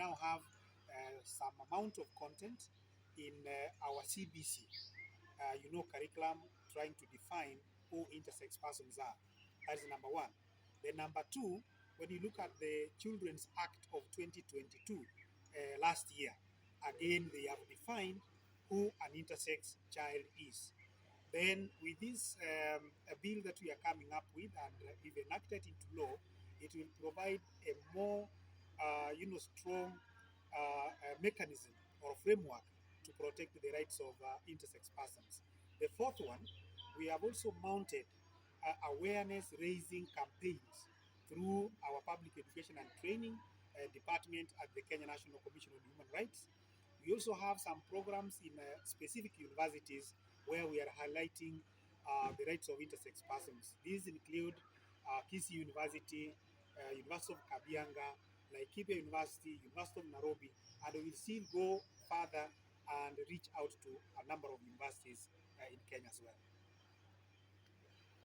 now have some amount of content in our CBC, curriculum trying to define who intersex persons are. That's number one. Then number two, when you look at the Children's Act of 2022 last year, again they have defined who an intersex child is. Then with this a bill that we are coming up with and if enacted into law, it will provide a more strong mechanism or framework to protect the rights of intersex persons. The fourth one, we have also mounted awareness raising campaigns through our public education and training department at the Kenya National Commission on Human Rights. We also have some programs in specific universities where we are highlighting the rights of intersex persons. These include Kisii University, University of Kabianga, Laikipia University, University of Nairobi, and we will still go further and reach out to a number of universities in Kenya as well.